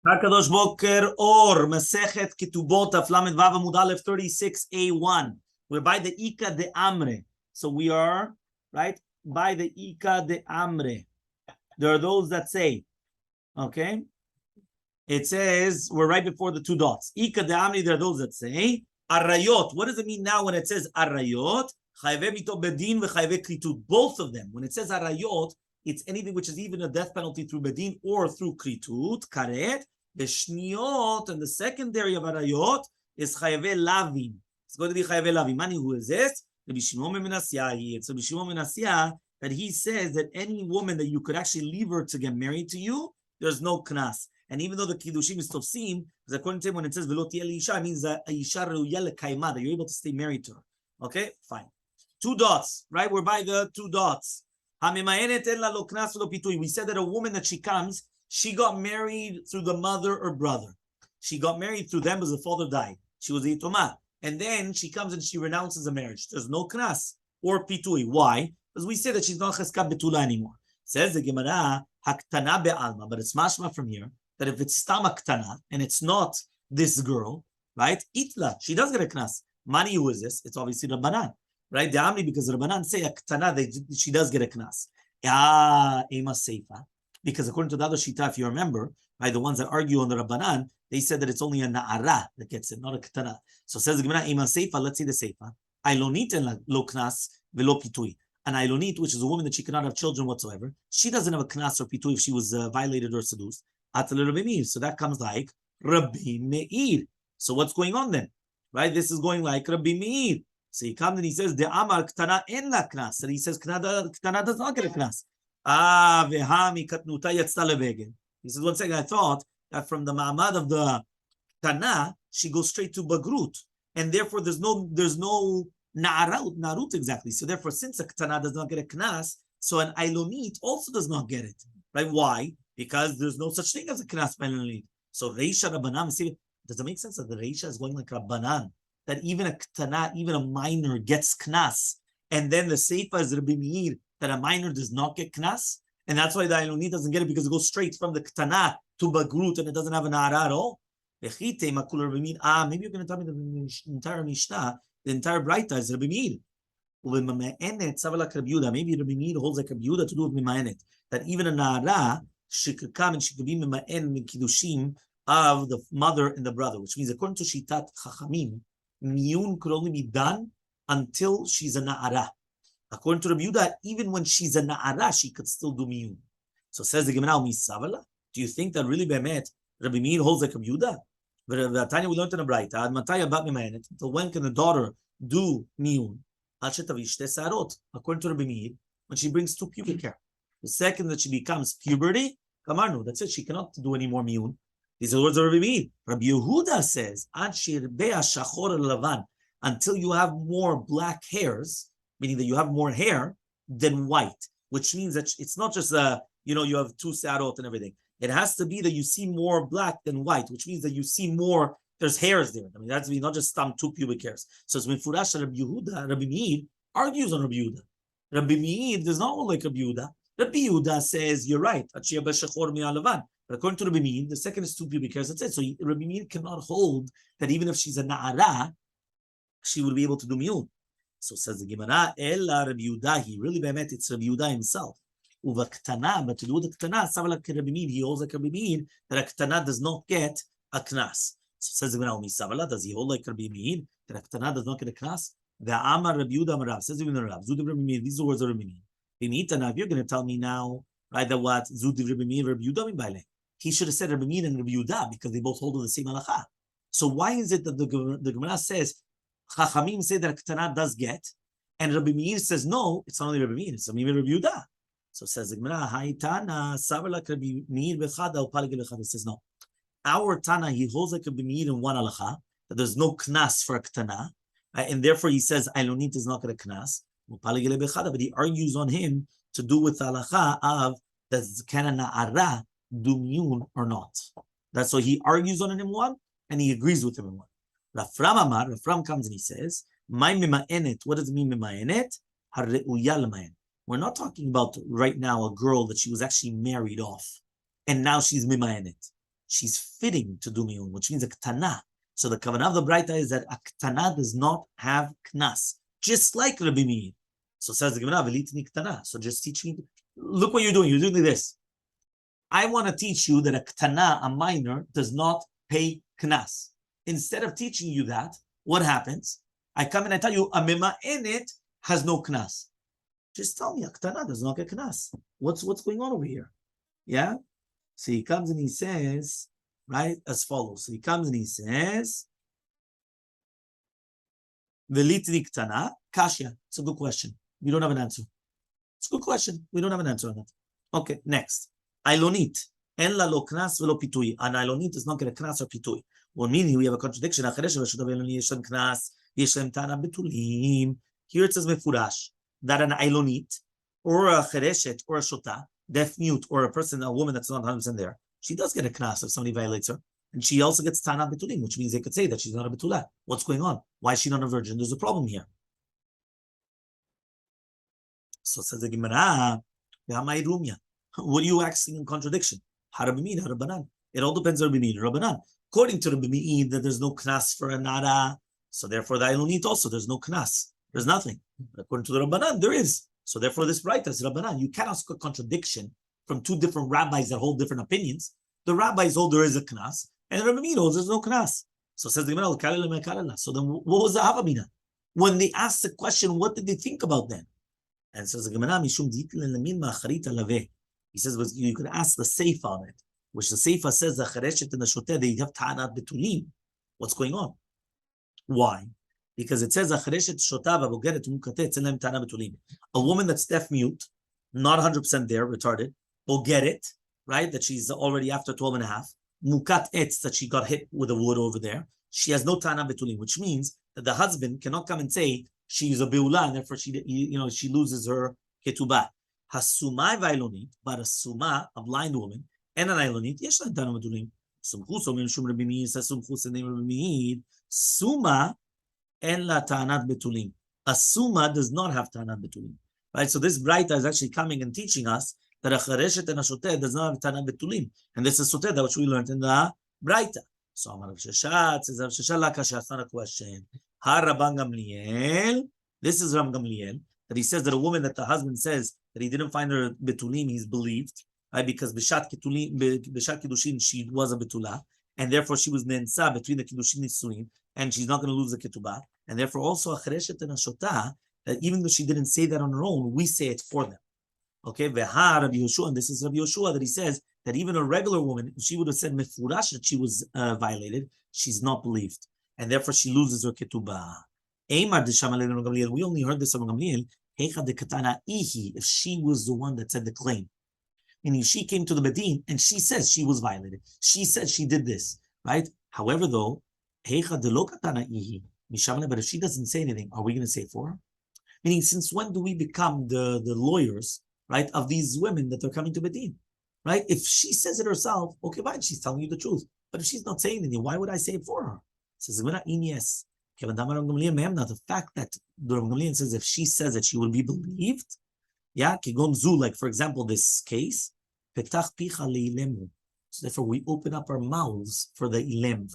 Hakadosh Boker or Masechet Ketubot Daf Lamed Vav Amud Aleph 36a1. We're by the Ika de Amre. So we are right by the Ika de Amre. There are those that say, okay, it says we're right before the two dots. Ika de Amre. There are those that say Arayot. What does it mean now when it says Arayot? Chayve mito bedin v'chayve kritut. Both of them. When it says Arayot, it's anything which is even a death penalty through bedin or through kritut, karet. The shniot and the secondary of arayot is chayve lavin. It's going to be chayve lavin. Mani, who is this? Rabbi Shimon ben Menasya. It's Rabbi Shimon ben Menasya that he says that any woman that you could actually leave her to get married to you, there's no knas. And even though the kiddushim is tofsim, because according to him, when it says velo tiyeh isha, it means that isha reuya lekayma, that you're able to stay married to her. Okay, fine. Two dots, right? We're by the two dots. We said that a woman that she comes, she got married through the mother or brother. She got married through them because the father died. She was a yitomah. And then she comes and she renounces the marriage. There's no knas or pitui. Why? Because we say that she's not cheskat betula anymore. Says the Gemara, haktana be'alma, but it's mashma from here, that if it's stam haktana, and it's not this girl, right? Itla, she does get a knas. Mani, who is this? It's obviously Rabbanan. Right, because the Rabbanan say aktana, she does get a knas. Ema seifa, because according to the other shita, if you remember, right, the ones that argue on the Rabbanan, they said that it's only a na'ara that gets it, not a ktana. So says the Gemara, ema seifa. Let's see the seifa. Ailonit and lo knas velo pitui. An ailonit, which is a woman that she cannot have children whatsoever, she doesn't have a knas or pitui if she was violated or seduced. Atal Rabbi Meir. So that comes like Rabbi Meir. So what's going on then? Right, this is going like Rabbi Meir. So he comes and he says, "De amar ktana en la knas." And he says, "Ktana does not get a knas." Vehami katnuta yatzta lebeged. He says, "One second, I thought that from the ma'amad of the ktana, she goes straight to bagrut, and therefore there's no narut exactly. So therefore, since a ktana does not get a knas, so an ailonit also does not get it. Right? Why? Because there's no such thing as a knas by ailonit. So reisha rabbanan. Does it make sense that the reisha is going like rabbanan? That even a ktana, even a minor gets knas, and then the seifa is Rabbi Meir that a minor does not get knas, and that's why the ailonit doesn't get it because it goes straight from the ktana to bagrut and it doesn't have an ara at all. Maybe you're going to tell me the entire Mishnah, the entire Braita is Rabbi Meir. Maybe Rabbi Meir holds like Rabbi Yehuda to do with mima'enet, that even a nara she could come and she could be mima'en min kiddushim of the mother and the brother, which means according to Shitat Chachamim, miyun could only be done until she's a na'ara. According to Rabbi Yehuda, even when she's a na'ara, she could still do miyun. So says the Gemara, do you think that really be'emet Rabbi Meir holds like Rabbi Yehuda? We learned in a Braita, until when can the daughter do miyun? According to Rabbi Meir, when she brings 2 pubic hair. The second that she becomes puberty, kamarnu, that's it, she cannot do any more miyun. These are the words of Rabbi Meir. Rabbi Yehuda says, until you have more black hairs, meaning that you have more hair than white, which means that it's not just you have 2 sarot and everything. It has to be that you see more black than white, which means that you see more, there's hairs there. I mean, that's not just 2 pubic hairs. So it's Mefurash Rabbi Yehuda, Rabbi Meir argues on Rabbi Yehuda. Rabbi Meir does not hold like Rabbi Yehuda. Rabbi Yehuda says, you're right. But according to Rabbi Meir, the second is 2 pubic hairs. That's it. So Rabbi Meir cannot hold that even if she's a na'ara, she will be able to do miyun. So says the Gemara, Ella Rabbi Yehuda, he really be'emet, it's Rabbi Yehuda himself. Uva ktana, but to do the ktana, savala Rabbi Meir, he holds like Rabbi Meir that a ktana does not get a knas. So says the Gemara, savala, does he hold like Rabbi Meir that a ktana does not get a knas? The Amar Rabbi Yehuda Amarav says even the Rav, Zudiv Rabbi Meir, these are words of Rabbi Meir. If you're going to tell me now, right, that what Zudiv Rabbi Meir, Rabbi Yehuda Mibaile, he should have said Rabbi Meir and Rabbi Yehuda because they both hold to the same halacha. So why is it that the Gemara says Chachamim say that Ktana does get, and Rabbi Meir says no, it's not only Rabbi Meir, it's Rabbi Yehuda. So says the Gemara, Haitana Savalak Rabbi Meir bechada upaligel bechada. He says no. Our Tana, he holds like Rabbi Meir in one halacha that there's no knas for a Ktana, and therefore he says Ailonit is not going to knas upaligel bechada, but he argues on him to do with the halacha of does can a na'ara do miyun or not. That's why he argues on it in one, and he agrees with him in one. Rafram comes and he says, "My mima'enet." What does it mean, mima'enet? Harre'uya l'mayen. We're not talking about right now a girl that she was actually married off, and now she's mima'enet. she's fitting to do miyun, which means a ktana. So the kavanah of the Braita is that a ktana does not have knas, just like Rabbi Meir. So says the Gemara, velitni ktana. So just teach me. Look what you're doing. You're doing this. I want to teach you that a ktana, a minor, does not pay knas. Instead of teaching you that, what happens? I come and I tell you a mema in it has no knas. Just tell me a ktana does not get knas. What's going on over here? Yeah. So he comes and he says, right, as follows. So he comes and he says, velitni ktana kashya. It's a good question. We don't have an answer. It's a good question. We don't have an answer on that. Okay, next. Ailonit. En la lo knas velo pitui. An ailonit does not get a knas or pitui. Well, meaning we have a contradiction. Here it says mefurash that an ailonit or a chereshet or a shota, deaf mute, or a person, a woman that's not 100% there, she does get a knas if somebody violates her. And she also gets tana betulim, which means they could say that she's not a betula. What's going on? Why is she not a virgin? There's a problem here. So says the Gemara, what are you asking in contradiction? It all depends on Rabbanan. According to Rabbi Meir, that there's no knas for a nara, so therefore the Ailonit also, there's no knas. There's nothing. But according to the Rabbanan, there is. So therefore this Braita is Rabbanan. You cannot ask a contradiction from two different rabbis that hold different opinions. The rabbis hold there is a knas, and Rabbi Meir holds there's no knas. So says the Gemara, so then what was the Havamina? When they asked the question, what did they think about then? And says the Gemara, he says you could ask the Seifa on it, which the Seifa says the Chereshet and the Shoteh, they have Ta'anat Betulim. What's going on? Why? Because it says a woman that's deaf mute, not 100% there, retarded, will get it, right? That she's already after 12 and a half. Mukat etz, that she got hit with a wood over there. She has no Ta'anat Betulim, which means that the husband cannot come and say she's a beula, and therefore she loses her ketubah. Hasumai vailonit, but a suma, a blind woman, and an ailonit, yes, Ta'anat Betulim. Suma en la ta'anat betulim. A suma does not have ta'anat betulim. Right? So this Braita is actually coming and teaching us that a chereshet and a shoteh does not have ta'anat betulim. And this is shoteh, that which we learned in the Braita. So Amar Rav Sheshat says, Rav Sheshat lakasha, it's not a question. Ha Rabban Gamliel. This is Ram Gamliel, that he says that a woman that the husband says that he didn't find her betulim, he's believed, right? Because Bishat Kiddushin, she was a betula, and therefore she was nensa between the Kiddushin Nisuin, and she's not going to lose the ketubah. And therefore also a chereshet and a shotah, that even though she didn't say that on her own, we say it for them. Okay, Veha Rabbi Yoshua, and this is Rabbi Yoshua, that he says that even a regular woman, if she would have said mefurash that she was violated, she's not believed, and therefore she loses her ketubah. We only heard this from Gamliel. If she was the one that said the claim, meaning she came to the Bedin and she says she was violated. She said she did this, right? However, though, but if she doesn't say anything, are we going to say for her? Meaning, since when do we become the lawyers, right, of these women that are coming to Bedin, right? If she says it herself, okay, fine, she's telling you the truth. But if she's not saying anything, why would I say it for her? Says, yes. The fact that the Rav Gamliel says if she says it, she will be believed. Yeah, like for example, this case, so therefore we open up our mouths for the ilem,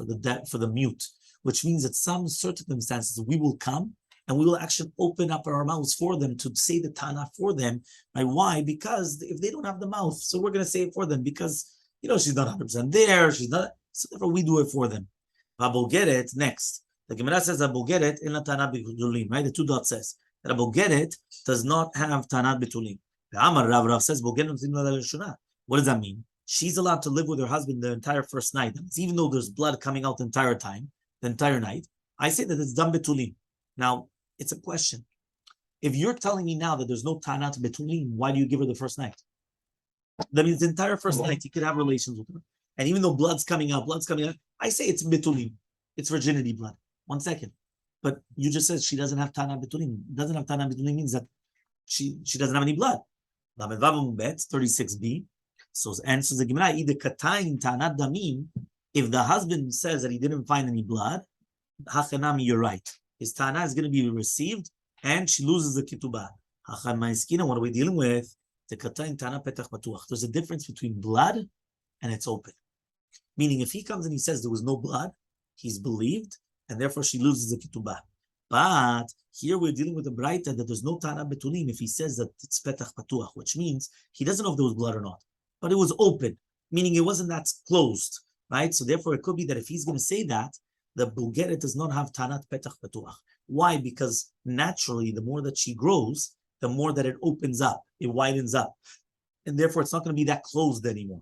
for the mute, which means that some circumstances we will come and we will actually open up our mouths for them to say the Tana for them. Right? Why? Because if they don't have the mouth, so we're going to say it for them because she's not 100% there. She's not. So therefore we do it for them. Rabbi get it next. The Gemara says that Bogeret in la Tanat Betulim, right? The two dots says that a Bogeret does not have Tanat Betulim. The Amar Rav says Bogeret. What does that mean? She's allowed to live with her husband the entire first night. That means even though there's blood coming out the entire night, I say that it's done Betulim. Now, it's a question. If you're telling me now that there's no Tanat Betulim, why do you give her the first night? That means the entire first night you could have relations with her. And even though blood's coming out, I say it's Betulim. It's virginity blood. 1 second. But you just said she doesn't have Tana Betulim. Doesn't have Tana Betulim means that she doesn't have any blood. 36b. So answers the Gemara, either Katayin Tanat Damim, if the husband says that he didn't find any blood, Hachanami, you're right. His Tana is going to be received and she loses the Ketubah. Hachan Maiskina, what are we dealing with? The Katayin Tana Petach Patuach. There's a difference between blood and it's open. Meaning, if he comes and he says there was no blood, he's believed, and therefore she loses the ketubah. But here we're dealing with a braita that there's no tana betulim if he says that it's petach patuach, which means he doesn't know if there was blood or not, but it was open, meaning it wasn't that closed, right? So therefore, it could be that if he's going to say that, the bulgeret does not have tanat petach patuach. Why? Because naturally, the more that she grows, the more that it opens up, it widens up, and therefore it's not going to be that closed anymore.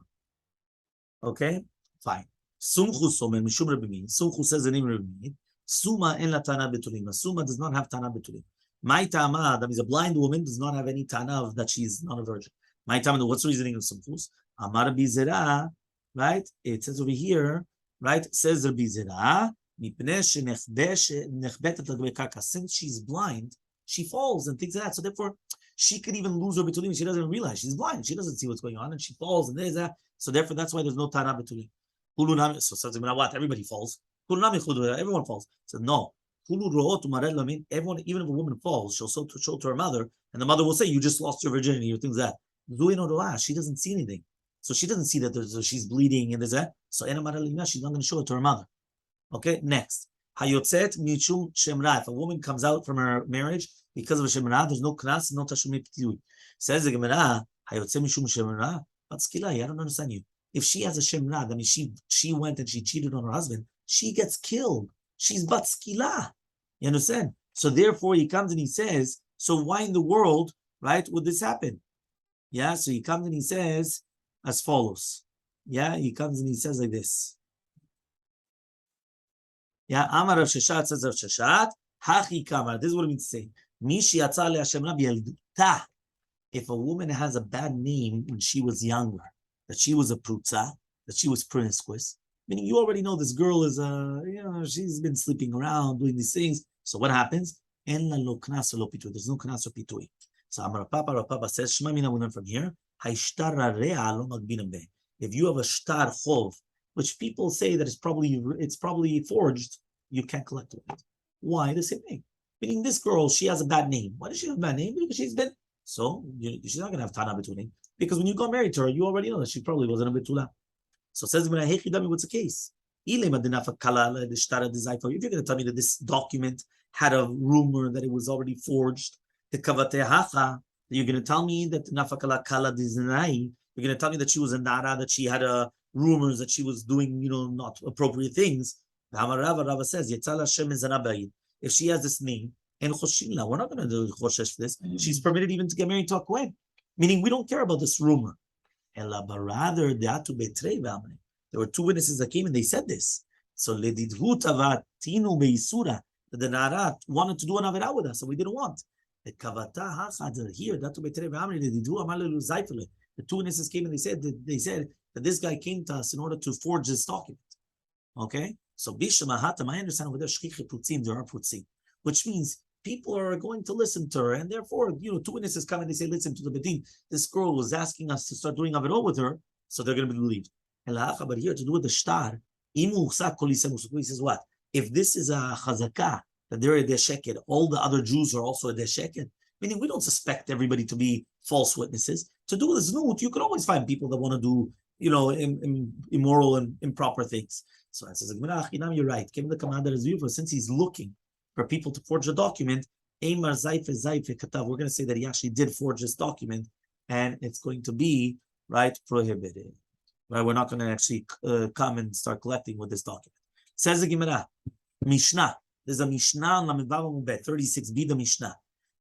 Okay, fine. Sumchu somen mishum Rabbi. Sumchu says the name Rabbi. Suma en la tana betulim. Suma does not have tana betulim. My tama, that means a blind woman does not have any tana of that she's not a virgin. My tama, what's the reasoning of Sumchus? Amar bizera, right? It says over here, right? It says Rabbi Zera, since she's blind, she falls and things like that. So therefore, she could even lose her betulim. She doesn't realize she's blind. She doesn't see what's going on, and she falls and there's that. So therefore, that's why there's no tana betulim. So says what? Everybody falls. Everyone falls. So no. Everyone, even if a woman falls, she'll show to her mother, and the mother will say, "You just lost your virginity," or things like that. She doesn't see anything, so she doesn't see that she's bleeding and there's that. So she's not going to show it to her mother. Okay, next. Hayotzet michum shemra. If a woman comes out from her marriage because of a shemra, there's no knas, no tashumi p'tiyui. Says the Gemara, hayotzet mishum shemra. But skila, I don't understand you. If she has a shemra, that means she went and she cheated on her husband, she gets killed. She's bat skila. You understand? So therefore, he comes and he says, so why in the world, right, would this happen? Yeah, so he comes and he says as follows. Yeah, he comes and he says like this. Yeah, Amar Rav Sheshat says Rav Sheshat, Hachi Kamar. This is what it means to say. Mishi Yatzah le'Hashemra b'yalduta. If a woman has a bad name when she was younger, that she was a prutza, that she was promiscuous, meaning you already know this girl is she's been sleeping around, doing these things. So what happens? En la lo knas lo pitui. There's no knas or pitui. So Amar Papa says, Shema mina we learn from here. Haishtar rea lo magbinam be. If you have a shtar chov, which people say that it's probably forged, you can't collect it. Why? The same thing. Meaning this girl, she has a bad name. Why does she have a bad name? Because she's been she's not going to have tana betulim. Because when you got married to her, you already know that she probably wasn't a betula. So says what's the case? If you're going to tell me that this document had a rumor that it was already forged, you're going to tell me that you're going to tell me that she was a nara, that she had rumors that she was doing, not appropriate things. Rava says, if she has this name, we're not going to do choshesh for this. She's permitted even to get married to a kohen. Meaning, we don't care about this rumor. But rather, there were two witnesses that came and they said this. So the Nara wanted to do an avera with us, so we didn't want. The two witnesses came and they said that this guy came to us in order to forge this document. Okay? So Bishamahatam, I understand over there, there are prutzim, which means people are going to listen to her, and therefore, two witnesses come and they say, listen to the bedin. This girl was asking us to start doing avera with her, so they're going to be believed. But here to do with the shtar, he says what? If this is a chazakah, that they're a desheket, all the other Jews are also a desheket, meaning we don't suspect everybody to be false witnesses. To do this znut, you can always find people that want to do, immoral and improper things. So it says, you're right. Since he's looking for people to forge a document, we're going to say that he actually did forge this document, and it's going to be prohibited. Right? We're not going to actually come and start collecting with this document. Says the Gemara, Mishnah. There's a Mishnah on Lamed Vav Amud Bet 36b, the Mishnah.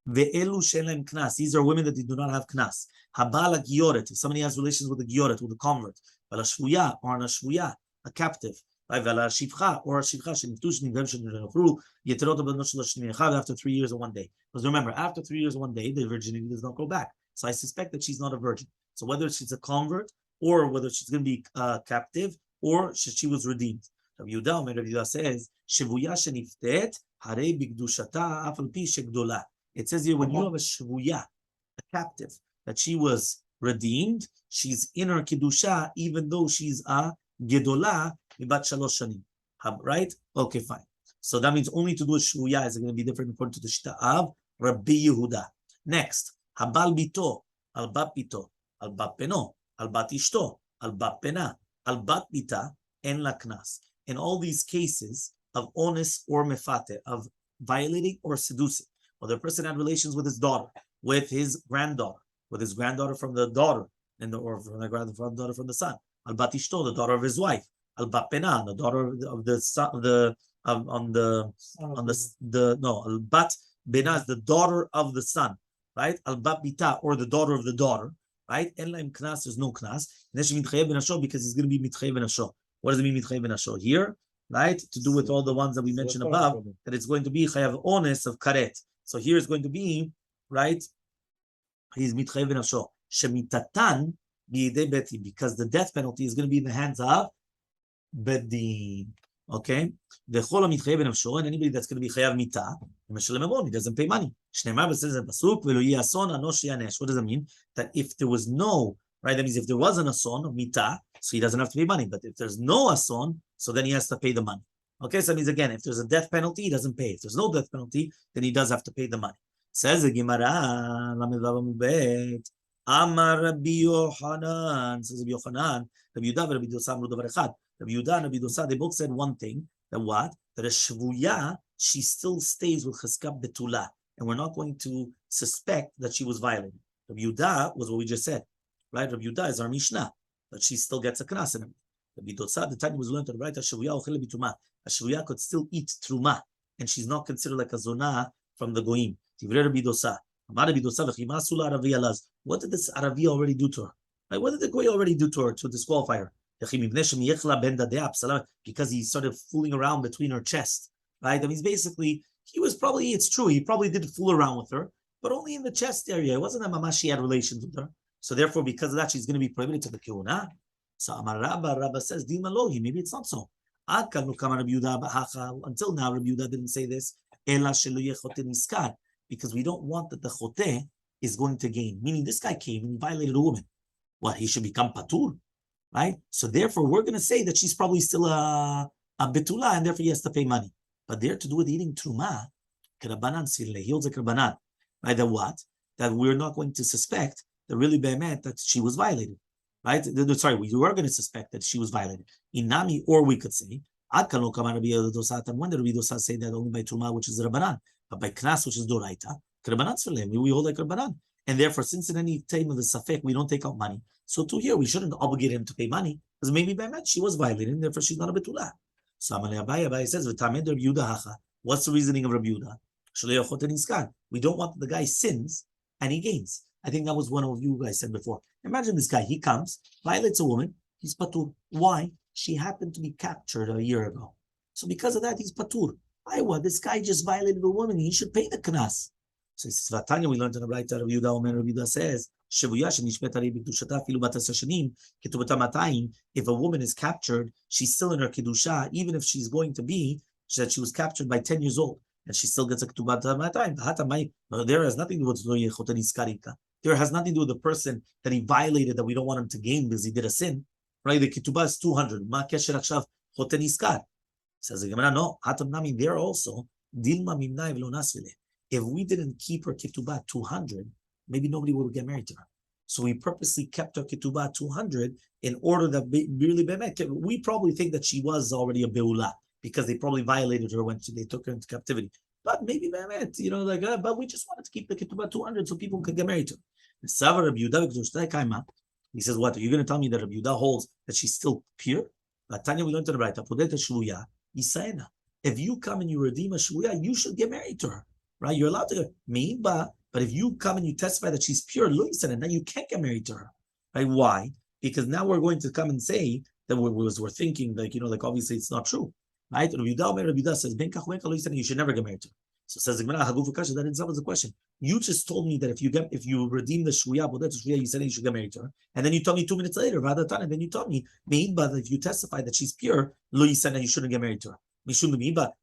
Ve'elu she'en knas. These are women that do not have knas. Habala gioret. If somebody has relations with a gioret, with a convert, vala shvuya or a shvuya, a captive. Vala shivcha or a shivcha sheniftu shenivem shenivru yeterot b'not shel shnechav after 3 years and 1 day. Because remember, after 3 years and 1 day, the virginity does not go back. So I suspect that she's not a virgin. So whether she's a convert or whether she's going to be captive or she was redeemed. Rabbi Yehuda says, "Shevuya sheniftet harei b'kdushata af al pi shegdola." It says here, when you have a shvuya, a captive, that she was redeemed, she's in her kedusha, even though she's a gedola mibat shalosh shanim. Right? Okay, fine. So that means only to do a shvuya is going to be different according to the shita of Rabbi Yehuda. Next, habal bito, al bat bito, al bat peno, al bat ishto, al bat pena, al bat bita. en la knas. In all these cases of onis or mefate, of violating or seducing, or the person had relations with his daughter, with his granddaughter from the daughter, or from the granddaughter from the son. Al bat ishto, the daughter of his wife. Al bat pena, the daughter of the son, al bat bena is the daughter of the son, right? Al bat bita, or the daughter of the daughter, right? En laim knas, there's no knas. Because he's going to be mitchayev benasho. What does it mean mitchayev benasho here? Right, to do with all the ones that we mentioned above, that it's going to be chayav ones of karet. So here it's going to be, right, he's mitchayev benasho shemitatan b'yidei beti, because the death penalty is going to be in the hands of bedin. Okay, the chol mitchayev benasho, and anybody that's going to be chayav mita, he doesn't pay money. Shneimar b'says pasuk v'lo yi ason anosh yanesh. What does that mean? That if there was no, right, that means if there was an ason of mita, so he doesn't have to pay money. But if there's no ason, so then he has to pay the money. Okay, so that means again, if there's a death penalty, he doesn't pay. If there's no death penalty, then he does have to pay the money. Says the Gemara, Amar Rabbi Yochanan, says Rabbi Yochanan, Rabbi Yudah and Rabbi Dosa amru davar echad. Rabbi Yudah and Rabbi Dosa, they both said one thing, that what? That a shvuya, she still stays with cheskab betula, and we're not going to suspect that she was violated. Rabbi Yudah was what we just said, right? Rabbi Yudah is our Mishnah, but she still gets a knas in him. Rabbi Dosa, the time was learned to the right, a shvuya could still eat truma, and she's not considered like a zona from the goyim. Rabbi Dosa, what did this Arabi already do to her? Like, what did the goy already do to her to disqualify her? Because he started fooling around between her chest, right? That means basically, it's true, he probably did fool around with her, but only in the chest area. It wasn't that mama she had relations with her. So therefore, because of that, she's going to be prohibited to the kehuna. So Amar Rabba says, Dimalohi, maybe it's not so. Until now, Rabbi Yudah didn't say this. Because we don't want that the chote is going to gain. Meaning this guy came and violated a woman. What, he should become patur, right? So therefore, we're going to say that she's probably still a betula, and therefore he has to pay money. But there to do with eating truma, kerabanan sirle, he holds a kerabanan. Right, that what? That we're not going to suspect that really be'emet that she was violated. Right? Sorry, we were going to suspect that she was violated. Inami, or we could say, when did Rabbi Dosa say that only by truma, which is Rabbanan, but by knas, which is doraita, we hold like Rabbanan. And therefore, since in any time of the safek, we don't take out money. So to here, we shouldn't obligate him to pay money, because maybe by match she was violated, and therefore she's not a betula. So Abai says, what's the reasoning of Rabbi Yudah? We don't want the guy sins and he gains. I think that was one of you guys said before. Imagine this guy, he comes, violates a woman, he's patur. Why? She happened to be captured a year ago. So because of that, he's patur. This guy just violated a woman, he should pay the knas. So he says, Vatanya, we learned in the right Rabbi Yudah says, if a woman is captured, she's still in her kedusha, even if she's going to be, that she was captured by 10 years old, and she still gets a ketubah matayim. There has nothing to do with there has nothing to do with the person that he violated, that we don't want him to gain because he did a sin. Right? The ketubah is 200. Ma kesher akshav choten iskar. Says the Gemara, no. Hatam nami, there also, dilma mimnai v'lo nasvile. If we didn't keep her ketubah 200, maybe nobody would get married to her. So we purposely kept her ketubah 200 in order that really we probably think that she was already a beula, because they probably violated her when they took her into captivity. But maybe, but we just wanted to keep the ketubah 200 so people could get married to her. He says, what? Are you going to tell me that Rabbi Yudah holds that she's still pure? Tanya, we learned to the right. If you come and you redeem a shvuya, you should get married to her. Right? You're allowed to go, but if you come and you testify that she's pure, and now you can't get married to her. Right? Why? Because now we're going to come and say that we're thinking, obviously it's not true. Right? Rabbi Yudah says, you should never get married to her. So says the Gemara, that itself is the question. You just told me that if you redeem the shvuya, you said you should get married to her, and then you told me 2 minutes later, and then you told me, that if you testify that she's pure, you shouldn't get married to her.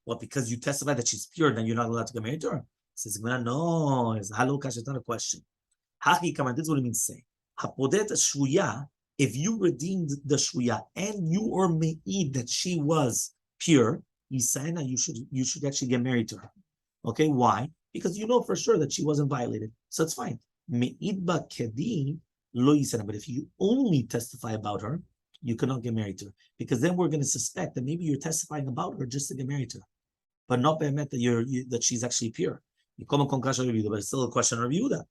What? Because you testify that she's pure, then you're not allowed to get married to her? Says the Gemara, no, it's not a question. Haki kaman, this is what it means to say. Hapodet shvuya, if you redeemed the shvuya and you or me'id that she was pure, you should actually get married to her. Okay, why? Because you know for sure that she wasn't violated, so it's fine. But if you only testify about her, you cannot get married to her. Because then we're going to suspect that maybe you're testifying about her just to get married to her, but not be'emet that that she's actually pure. But it's still a question of Rabbi Yehuda.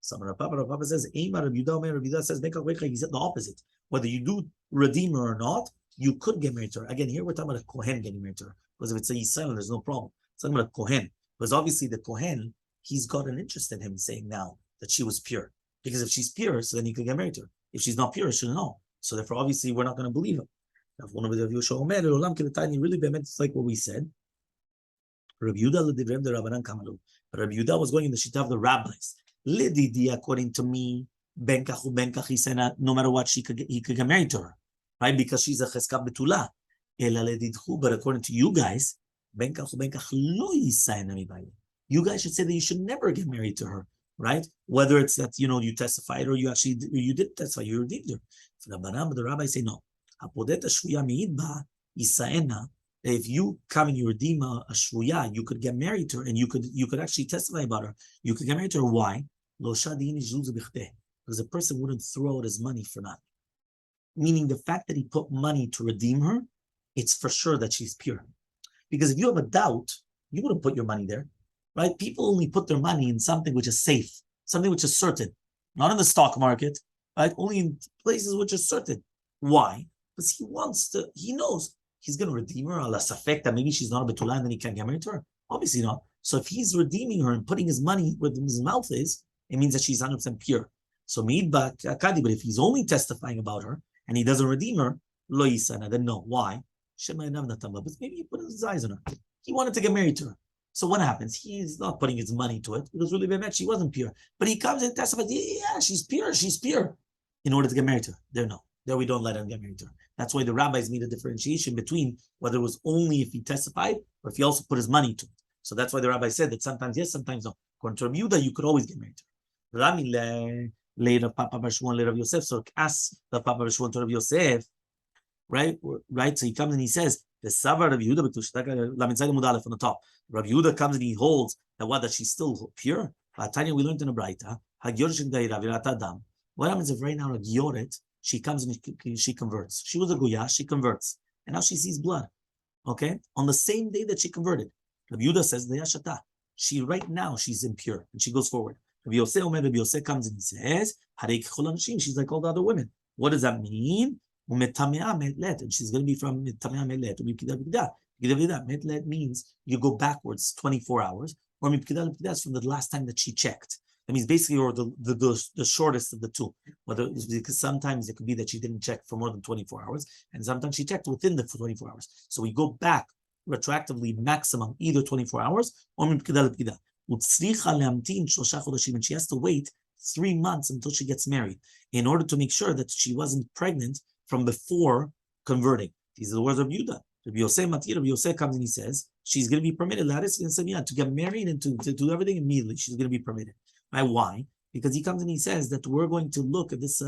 Papa says, Rabbi Yehuda says, he said the opposite. Whether you do redeem her or not, you could get married to her. Again, here we're talking about a Kohen getting married to her. Because if it's a Yisrael, there's no problem. It's talking about a Kohen. Because obviously the Kohen, he's got an interest in him saying now that she was pure. Because if she's pure, so then he could get married to her. If she's not pure, he shouldn't know. So therefore, obviously, we're not going to believe him. Now, if one of the really, it's like what we said. Rabbi Yehuda was going in the shita of the rabbis. Lididi, according to me, benkach, he said no matter what, he could get married to her, right? Because she's a cheskab betula. But according to you guys, benkach lo yisayna. You guys should say that you should never get married to her, right? Whether it's that you testified or you didn't testify, you redeemed her. The rabbis say no. If you come and you redeem a shvuya, you could get married to her, and you could actually testify about her. You could get married to her. Why? Because the person wouldn't throw out his money for nothing. Meaning the fact that he put money to redeem her, it's for sure that she's pure. Because if you have a doubt, you wouldn't put your money there, right? People only put their money in something which is safe, something which is certain, not in the stock market, right? Only in places which are certain. Why? Because he knows he's going to redeem her, ala safek, that maybe she's not a betula and then he can't get married to her. Obviously not. So if he's redeeming her and putting his money where his mouth is, it means that she's 100% pure. So but if he's only testifying about her and he doesn't redeem her, lo yisana, then no. Why? But maybe he put his eyes on her. He wanted to get married to her. So what happens? He's not putting his money to it because really she wasn't pure. But he comes and testifies, yeah, she's pure. In order to get married to her. There we don't let him get married to her. That's why the rabbis made a differentiation between whether it was only if he testified or if he also put his money to it. So that's why the rabbi said that sometimes yes, sometimes no. According to Rabbi Yehuda, you could always get married to her. Rami later Papa Bashwan later Rabbi Yosef. So ask the Papa Bashwan to Rabbi Yosef, right? So he comes and he says the Savar Rabbi Yehuda on the top. Rabbi Yehuda comes and he holds that she's still pure. Tanya, we learned in a Braita. What happens if right now a Gioret, she comes and she converts? She was a Goya, she converts. And now she sees blood. Okay? On the same day that she converted. Rabbi Yehuda says, right now she's impure. And she goes forward. Rabbi Yosef comes and he says, she's like all the other women. What does that mean? And she's going to be from Metlet means you go backwards 24 hours. Or is from the last time that she checked. That means basically, or the shortest of the two. Whether it's because sometimes it could be that she didn't check for more than 24 hours, and sometimes she checked within the 24 hours. So we go back retroactively maximum either 24 hours or and she has to wait 3 months until she gets married in order to make sure that she wasn't pregnant from before converting. These are the words of Yehuda. Rabbi Yosef comes and he says she's going to be permitted to get married and to do everything immediately. She's going to be permitted. Right? Why? Because he comes and he says that we're going to look at this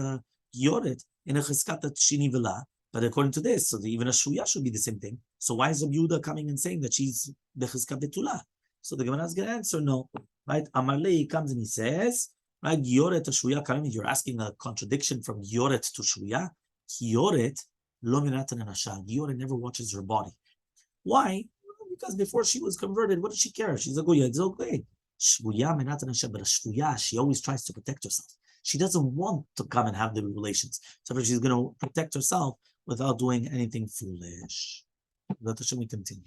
Yoret in a cheskat shini vela, but according to this, so even a shuya should be the same thing. So why is Rabbi Yehuda coming and saying that she's the cheskat betula? So the Gemara is going to answer no. Right? Elmaleh comes and he says, right, Yoret to shuya karim. You're asking a contradiction from Yoret to shuya. Yoret lo minatan anasha. Yoret never watches her body. Why? Because before she was converted, what does she care? She's a goya. It's okay. Shvuya minatan anasha, but a shvuya, she always tries to protect herself. She doesn't want to come and have the relations. So she's going to protect herself without doing anything foolish. Let us continue.